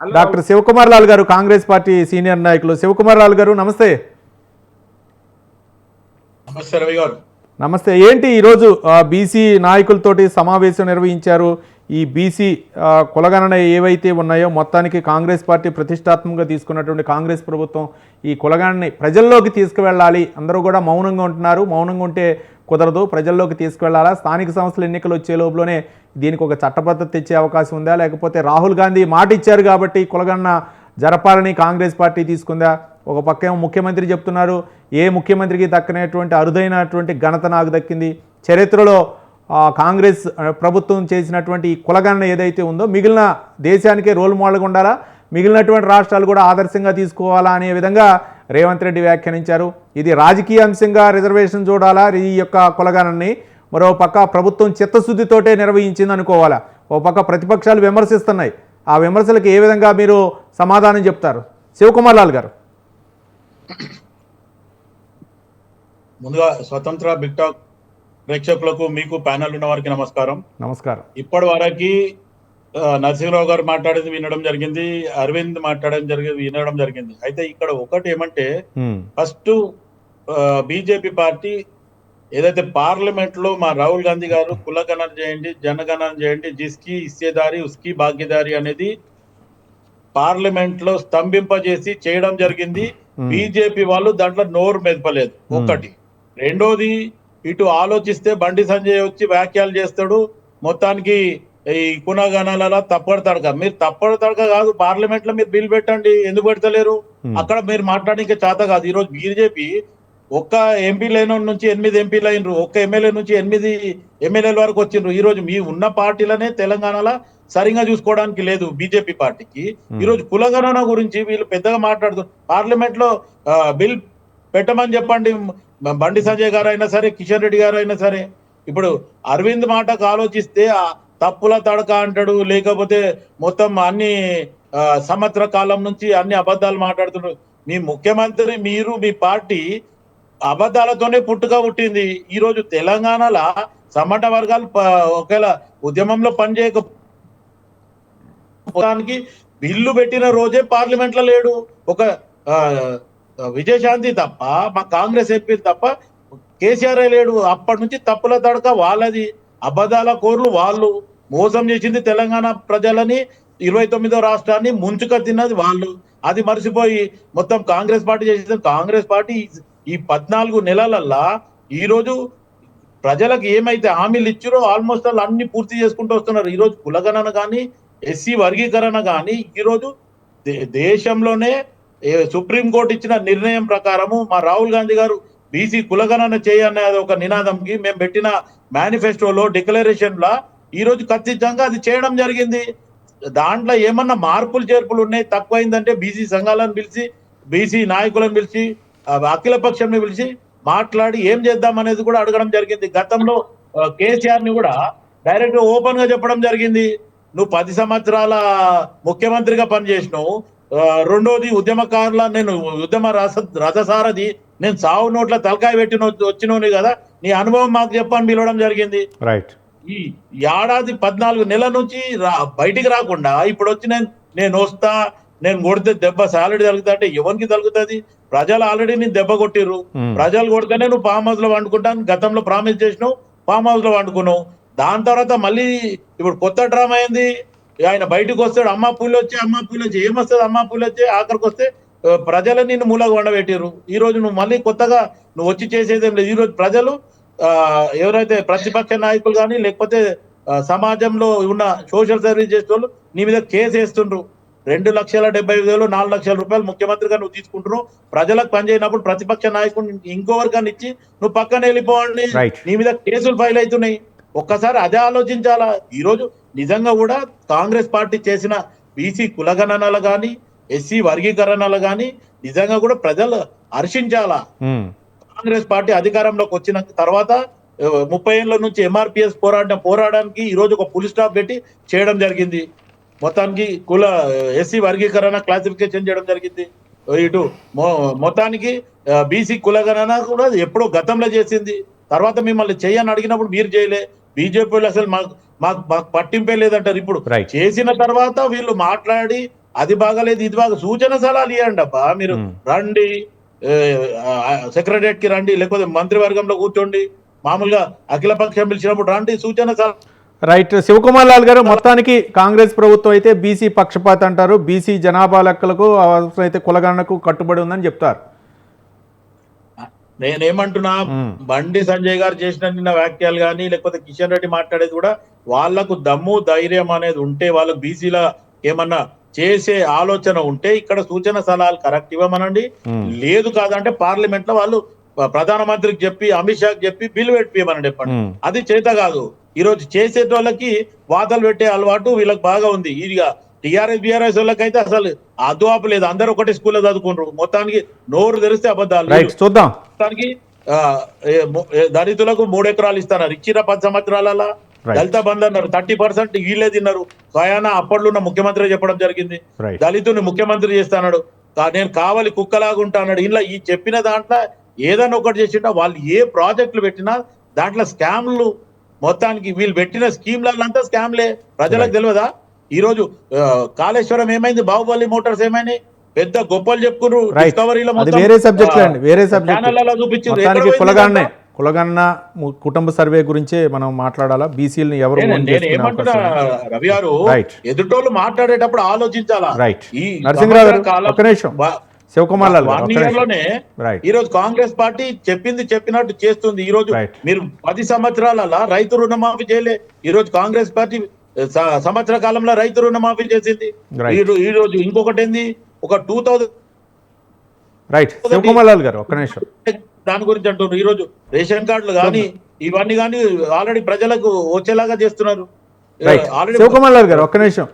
Doctor Shivakumar Lal గారు, Congress party senior నాయకులు. శివకుమార్ లాల్ గారు నమస్తే. నమస్తే రవి గారు. నమస్తే. ఏంటి ఈరోజు బీసీ నాయకులతోటి సమావేశం నిర్వహించారు? ఈ బీసీ కులగణన ఏవైతే ఉన్నాయో మొత్తానికి కాంగ్రెస్ పార్టీ ప్రతిష్టాత్మకంగా తీసుకున్నటువంటి కాంగ్రెస్ ప్రభుత్వం ఈ కులగణని ప్రజల్లోకి తీసుకువెళ్ళాలి. అందరూ కూడా మౌనంగా ఉంటున్నారు. మౌనంగా ఉంటే కుదరదు, ప్రజల్లోకి తీసుకువెళ్ళాలా. స్థానిక సంస్థల ఎన్నికలు వచ్చే లోపలనే దీనికి ఒక చట్టబద్ధత తెచ్చే అవకాశం ఉందా, లేకపోతే రాహుల్ గాంధీ మాట ఇచ్చారు కాబట్టి కులగణన జరపాలని కాంగ్రెస్ పార్టీ తీసుకుందా? ఒక పక్క ఏమో ముఖ్యమంత్రి చెప్తున్నారు, ఏ ముఖ్యమంత్రికి దక్కనటువంటి అరుదైనటువంటి ఘనత నాకు దక్కింది. చరిత్రలో కాంగ్రెస్ ప్రభుత్వం చేసినటువంటి ఈ కులగణన ఏదైతే ఉందో మిగిలిన దేశానికే రోల్ మోడల్గా ఉండాలా, మిగిలినటువంటి రాష్ట్రాలు కూడా ఆదర్శంగా తీసుకోవాలా అనే విధంగా రేవంత్ రెడ్డి వ్యాఖ్యానించారు. ఇది రాజకీయ అంశంగా రిజర్వేషన్ చూడాలా ఈ యొక్క కులగణనని, మరో పక్క ప్రభుత్వం చిత్తశుద్ధితోటే నిర్వహించింది అనుకోవాలా? ఓ పక్క ప్రతిపక్షాలు విమర్శిస్తున్నాయి. ఆ విమర్శలకు ఏ విధంగా మీరు సమాధానం చెప్తారు శివకుమార్ లాల్ గారు? ముందుగా స్వతంత్ర బిగ్ టాక్ ప్రేక్షకులకు, మీకు ప్యానల్ ఉన్న వారికి నమస్కారం. నమస్కారం. ఇప్పటి వరకు నరసింహరావు గారు మాట్లాడేది వినడం జరిగింది, అరవింద్ మాట్లాడడం జరిగింది వినడం జరిగింది. అయితే ఇక్కడ ఒకటి ఏమంటే, ఫస్ట్ బీజేపీ పార్టీ ఏదైతే పార్లమెంట్ లో మా రాహుల్ గాంధీ గారు కులగణన చేయండి, జనగణన చేయండి, జిస్కి ఇస్సేదారి ఉస్కి భాగ్యదారి అనేది పార్లమెంట్ లో స్తంభింపజేసి చేయడం జరిగింది. బీజేపీ వాళ్ళు దాంట్లో నోరు మెదపలేదు. ఒకటి. రెండోది, ఇటు ఆలోచిస్తే బండి సంజయ్ వచ్చి వ్యాఖ్యలు చేస్తాడు, మొత్తానికి ఈ కులగణనలా తప్పడు తడక. మీరు తప్పడు తడక కాదు, పార్లమెంట్ లో మీరు బిల్ పెట్టండి, ఎందుకు పెడతలేరు? అక్కడ మీరు మాట్లాడడానికి చేత కాదు. ఈ రోజు బీజేపీ ఒక్క ఎంపీ లైన్ నుంచి 8 ఎంపీలు అయినరు, ఒక్క ఎమ్మెల్యే నుంచి 8 ఎమ్మెల్యేల వరకు వచ్చిండ్రు. ఈ రోజు మీ ఉన్న పార్టీలనే తెలంగాణలో సరిగా చూసుకోవడానికి లేదు బీజేపీ పార్టీకి. ఈ రోజు కులగణన గురించి వీళ్ళు పెద్దగా మాట్లాడుతున్నారు. పార్లమెంట్ లో బిల్ పెట్టమని చెప్పండి, బండి సంజయ్ గారు అయినా సరే, కిషన్ రెడ్డి గారు అయినా సరే. ఇప్పుడు అరవింద్ మాటకు ఆలోచిస్తే తప్పుల తడక అంటాడు, లేకపోతే మొత్తం అన్ని సంవత్సర కాలం నుంచి అన్ని అబద్ధాలు మాట్లాడుతున్నారు. మీ ముఖ్యమంత్రి, మీరు, మీ పార్టీ అబద్ధాలతోనే పుట్టింది. ఈ రోజు తెలంగాణలో సమాన వర్గాలు ఒకవేళ ఉద్యమంలో పనిచేయకపోవడానికి బిల్లు పెట్టిన రోజే పార్లమెంట్ లో లేడు. ఒక విజయశాంతి తప్ప, మా కాంగ్రెస్ ఎంపీ తప్ప కేసీఆర్ లేడు. అప్పటి నుంచి తప్పుల తడక వాళ్ళది, అబద్ధాల కోర్లు వాళ్ళు, మోసం చేసింది తెలంగాణ ప్రజలని, 29వ రాష్ట్రాన్ని ముంచుక తిన్నది వాళ్ళు. అది మర్చిపోయి మొత్తం కాంగ్రెస్ పార్టీ చేసింది. కాంగ్రెస్ పార్టీ ఈ 14 నెలలల్లా ఈ రోజు ప్రజలకు ఏమైతే హామీలు ఇచ్చారో ఆల్మోస్ట్ వాళ్ళు అన్ని పూర్తి చేసుకుంటూ వస్తున్నారు. ఈ రోజు కులగణన కానీ, ఎస్సీ వర్గీకరణ కానీ, ఈ రోజు దేశంలోనే సుప్రీంకోర్టు ఇచ్చిన నిర్ణయం ప్రకారము మా రాహుల్ గాంధీ గారు బీసీ కులగణన చేయనే ఒక నినాదంకి మేము పెట్టిన మేనిఫెస్టోలో, డిక్లరేషన్ లా ఈ రోజు ఖచ్చితంగా అది చేయడం జరిగింది. దాంట్లో ఏమన్నా మార్పులు చేర్పులు ఉన్నాయి, తక్కువైందంటే బీసీ సంఘాలను పిలిచి, బీసీ నాయకులను పిలిచి, అఖిల పక్షంని పిలిచి మాట్లాడి ఏం చేద్దాం అనేది కూడా అడగడం జరిగింది. గతంలో కేసీఆర్ ని కూడా డైరెక్ట్ ఓపెన్ గా చెప్పడం జరిగింది, నువ్వు 10 సంవత్సరాల ముఖ్యమంత్రిగా పనిచేసినావు, రెండోది ఉద్యమకారుల, నేను ఉద్యమ రథసారథి, నేను సావు నోట్ల తలకాయ పెట్టిన వచ్చినోని కదా, నీ అనుభవం మాకు చెప్పని పిలవడం జరిగింది. రైట్. ఈ ఏడాది 14 నెలల నుంచి బయటికి రాకుండా ఇప్పుడు వచ్చి నేను వస్తా, నేను కొడితే దెబ్బ సాలరీ తగ్గుతా అంటే ఎవరికి తగ్గుతుంది? ప్రజలు ఆల్రెడీ నేను దెబ్బ కొట్టిర్రు. ప్రజలు కొడితేనే నువ్వు ఫామ్ హౌస్ లో వండుకుంటాను గతంలో ప్రామిస్ చేసినావు, ఫామ్ హౌస్ లో వండుకున్నావు. దాని తర్వాత మళ్ళీ ఇప్పుడు కొత్త డ్రామా అయింది, ఆయన బయటకు వస్తాడు, అమ్మ పూలు వచ్చి ఏమొస్తుంది? అమ్మ పూలు వచ్చి ఆఖరికి వస్తే ప్రజలని నిన్ను మూలగా వండబెట్టిర్రు. ఈ రోజు నువ్వు మళ్ళీ కొత్తగా నువ్వు వచ్చి చేసేదేం లేదు. ఈ రోజు ప్రజలు ఎవరైతే ప్రతిపక్ష నాయకులు కానీ, లేకపోతే సమాజంలో ఉన్న సోషల్ సర్వీస్ చేసే వాళ్ళు నీ మీద కేసు వేస్తుండ్రు. 2,75,000 4 లక్షల రూపాయలు ముఖ్యమంత్రిగా నువ్వు తీసుకుంటున్నావు. ప్రజలకు పనిచేయనప్పుడు ప్రతిపక్ష నాయకుడు ఇంకోవరికన్నా ఇచ్చి నువ్వు పక్కన వెళ్ళిపోవాలి, నీ మీద కేసులు ఫైల్ అవుతున్నాయి. ఒక్కసారి అదే ఆలోచించాలా. ఈ రోజు నిజంగా కూడా కాంగ్రెస్ పార్టీ చేసిన బీసీ కులగణనలు కానీ, ఎస్సీ వర్గీకరణలు కానీ నిజంగా కూడా ప్రజలు హర్షించాలా. కాంగ్రెస్ పార్టీ అధికారంలోకి వచ్చిన తర్వాత 30 ఏళ్ల నుంచి ఎంఆర్పిఎస్ పోరాడానికి ఈ రోజు ఒక ఫుల్ స్టాప్ పెట్టి చేయడం జరిగింది. మొత్తానికి ఎస్సీ వర్గీకరణ క్లాసిఫికేషన్ చేయడం జరిగింది. ఇటు మొత్తానికి బీసీ కులగణన కూడా ఎప్పుడో గతంలో చేసింది. తర్వాత మిమ్మల్ని చేయని అడిగినప్పుడు మీరు చేయలే. బీజేపీలో అసలు మాకు పట్టింపే లేదంటారు. ఇప్పుడు చేసిన తర్వాత వీళ్ళు మాట్లాడి అది బాగాలేదు ఇది బాగా సూచన సలహాలు ఇవ్వండి అబ్బా మీరు రండి సెక్రటరియట్ కి రండి లేకపోతే మంత్రివర్గంలో కూర్చోండి మామూలుగా అఖిల పక్షం పిలిచినప్పుడు రండి సూచన సలహా రైట్ శివకుమార్ లాల్ గారు మొత్తానికి కాంగ్రెస్ ప్రభుత్వం అయితే బీసీ పక్షపాత అంటారు బీసీ జనాభా లెక్కలకు అవసరమైతే కులగణనకు కట్టుబడి ఉందని చెప్తారు నేనేమంటున్నా బండి సంజయ్ గారు చేసిన నిన్న వ్యాఖ్యలు కానీ లేకపోతే కిషన్ రెడ్డి మాట్లాడేది కూడా వాళ్లకు దమ్ము ధైర్యం అనేది ఉంటే వాళ్ళకు బీసీల ఏమన్నా చేసే ఆలోచన ఉంటే ఇక్కడ సూచన సలహాలు కరెక్ట్ ఇవ్వమనండి లేదు కాదంటే పార్లమెంట్ లో వాళ్ళు ప్రధానమంత్రికి చెప్పి అమిత్ షాకి చెప్పి బిల్లు పెట్టియమనండి చెప్పండి అది చేత కాదు ఈ రోజు చేసేటోళ్ళకి వాతలు పెట్టే అలవాటు వీళ్ళకి బాగా ఉంది ఇదిగా టీఆర్ఎస్ బీఆర్ఎస్ వాళ్ళకైతే అసలు అదువాపు లేదు అందరూ ఒకటే స్కూల్లో చదువుకుంటారు మొత్తానికి నోరు తెరిస్తే అబద్ధాలు చూద్దాం మొత్తానికి దళితులకు 3 ఎకరాలు ఇస్తున్నారు ఇచ్చిన 10 సంవత్సరాలలో దళిత బంధు అన్నారు 30% వీళ్ళే తిన్నారు స్వయానా అప్పట్లో ఉన్న ముఖ్యమంత్రి చెప్పడం జరిగింది దళితుని ముఖ్యమంత్రి చేస్తాడు నేను కావాలి కుక్కలాగా ఉంటాడు ఇలా ఈ చెప్పిన దాంట్లో ఏదైనా ఒకటి చేసింటా వాళ్ళు ఏ ప్రాజెక్టులు పెట్టినా దాంట్లో స్కామ్లు మొత్తానికి వీళ్ళు పెట్టిన స్కీమ్లంతా స్కామ్లే ప్రజలకు తెలియదా ఈ రోజు కాళేశ్వరం ఏమైంది బాహుబలి మోటార్స్ ఏమైనాయి పెద్ద గొప్పలు చెప్పుకున్నారు డిస్కవరీలో వేరే సబ్జెక్ట్ అండి వేరే సబ్జెక్ట్ కులగణన కుటుంబ సర్వే గురించే మనం మాట్లాడాలా బీసీలని ఎవరు ఏమంటున్నా రవి గారు ఎదుటోళ్ళు మాట్లాడేటప్పుడు ఆలోచించాలా ఈ నరసింహరావు గారు ఒక్క నిమిషం శివకుమార్ లాల్ 1 year లోనే ఈ రోజు కాంగ్రెస్ పార్టీ చెప్పింది చెప్పినట్టు చేస్తుంది ఈ రోజు మీరు 10 సంవత్సరాల రైతు రుణమాఫీ చేయలే ఈ రోజు కాంగ్రెస్ పార్టీ సంవత్సర కాలంలో రైతు రుణమాఫీ చేసింది ఈ రోజు ఇంకొకటి ఏంది ఒక 2000 రైట్ శివకుమార్ లాల్ గారు ఒక్క నిమిషం దాని గురించి అంటున్నారు ఈ రోజు రేషన్ కార్డులు కానీ ఇవన్నీ కానీ ఆల్రెడీ ప్రజలకు వచ్చేలాగా చేస్తున్నారు శివకుమార్ లాల్ గారు ఒక్క నిమిషం